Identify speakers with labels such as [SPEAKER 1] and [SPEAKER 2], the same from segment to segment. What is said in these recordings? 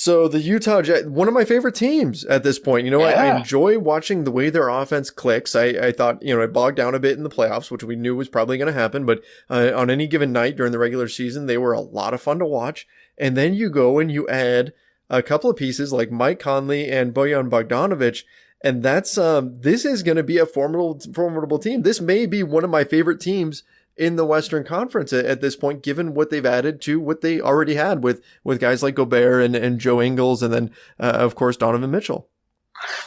[SPEAKER 1] So the Utah Jazz, one of my favorite teams at this point. I enjoy watching the way their offense clicks. I thought, it bogged down a bit in the playoffs, which we knew was probably going to happen. But on any given night during the regular season, they were a lot of fun to watch. And then you go and you add a couple of pieces like Mike Conley and Bojan Bogdanovic. And this is going to be a formidable team. This may be one of my favorite teams in the Western Conference at this point, given what they've added to what they already had with guys like Gobert and Joe Ingles, and then, of course, Donovan Mitchell.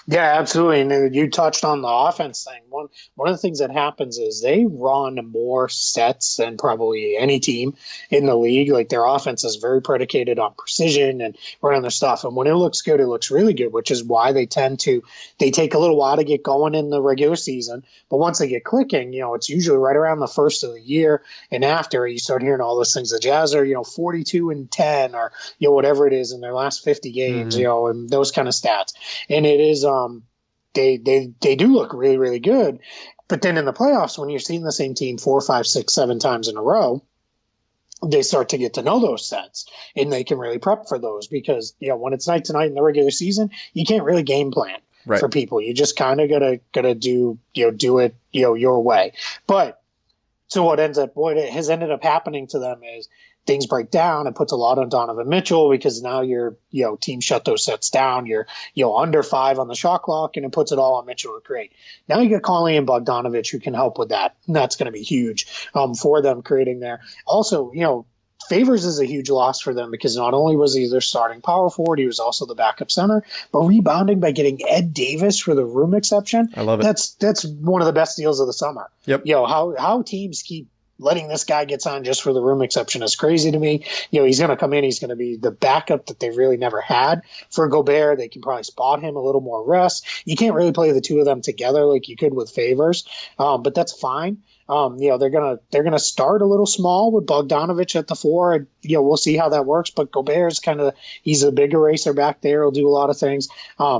[SPEAKER 2] Yeah, absolutely. And you touched on the offense thing. One of the things that happens is they run more sets than probably any team in the league. Like their offense is very predicated on precision and running their stuff. And when it looks good, it looks really good, which is why they take a little while to get going in the regular season. But once they get clicking, it's usually right around the first of the year. And after you start hearing all those things, the Jazz are, 42-10 or, whatever it is in their last 50 games, and those kind of stats. And it is, they do look really, really good. But then in the playoffs, when you're seeing the same team 4, 5, 6, 7 times in a row, they start to get to know those sets and they can really prep for those because, when it's night to night in the regular season, you can't really game plan for people. You just kind of gotta do it, your way. But so what has ended up happening to them is things break down. It puts a lot on Donovan Mitchell because now your team shut those sets down. You're under 5 on the shot clock, and it puts it all on Mitchell to create. Now you get Conley and Bogdanovic who can help with that, and that's going to be huge for them creating there. Also, Favors is a huge loss for them because not only was he their starting power forward, he was also the backup center, but rebounding by getting Ed Davis for the room exception.
[SPEAKER 1] I love it.
[SPEAKER 2] That's one of the best deals of the summer.
[SPEAKER 1] Yep.
[SPEAKER 2] How teams keep letting this guy get signed just for the room exception is crazy to me. He's going to come in. He's going to be the backup that they really never had for Gobert. They can probably spot him a little more rest. You can't really play the two of them together like you could with Favors, but that's fine. They're gonna start a little small with Bogdanovic at the 4, and we'll see how that works. But Gobert's he's a big eraser back there. He'll do a lot of things.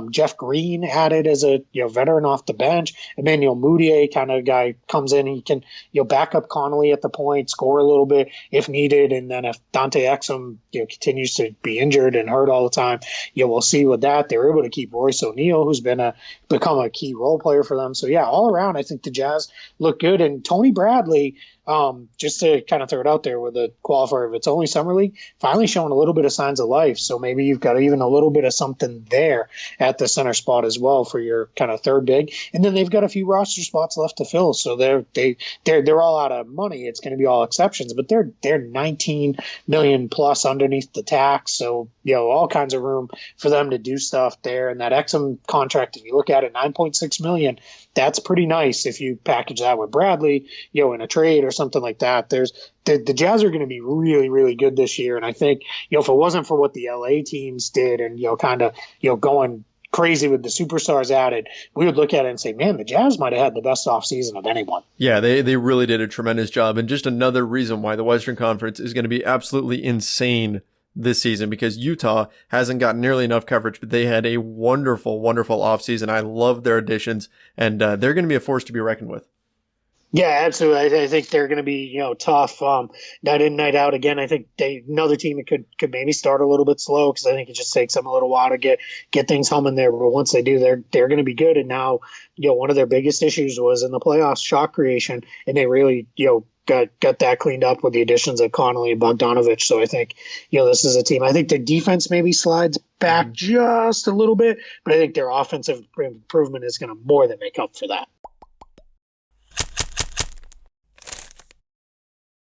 [SPEAKER 2] Jeff Green added as a veteran off the bench. Emmanuel Mudiay kind of guy comes in. He can back up Connolly at the point, score a little bit if needed, and then if Dante Exum continues to be injured and hurt all the time, we'll see with that. They were able to keep Royce O'Neal, who's become a key role player for them. So all around, I think the Jazz look good. And Tony Bradley, just to kind of throw it out there with a qualifier of it's only summer league, finally showing a little bit of signs of life. So maybe you've got even a little bit of something there at the center spot as well for your kind of third big. And then they've got a few roster spots left to fill. So they're all out of money. It's going to be all exceptions, but they're 19 million plus underneath the tax. So all kinds of room for them to do stuff there. And that Exum contract, if you look at it, 9.6 million. That's pretty nice if you package that with Bradley, in a trade or something like that. The Jazz are going to be really, really good this year. And I think, if it wasn't for what the LA teams did and, going crazy with the superstars added, we would look at it and say, man, the Jazz might have had the best offseason of anyone.
[SPEAKER 1] Yeah, they really did a tremendous job. And just another reason why the Western Conference is going to be absolutely insane this season, because Utah hasn't gotten nearly enough coverage, but they had a wonderful, wonderful offseason. I love their additions, and they're going to be a force to be reckoned with.
[SPEAKER 2] Yeah, absolutely. I think they're going to be, tough night in, night out. Again, I think another team that could maybe start a little bit slow because I think it just takes them a little while to get things humming there. But once they do, they're going to be good. And now, one of their biggest issues was in the playoffs, shot creation, and they really, got that cleaned up with the additions of Connolly and Bogdanovic. So I think, this is a team. I think their defense maybe slides back just a little bit, but I think their offensive improvement is going to more than make up for that.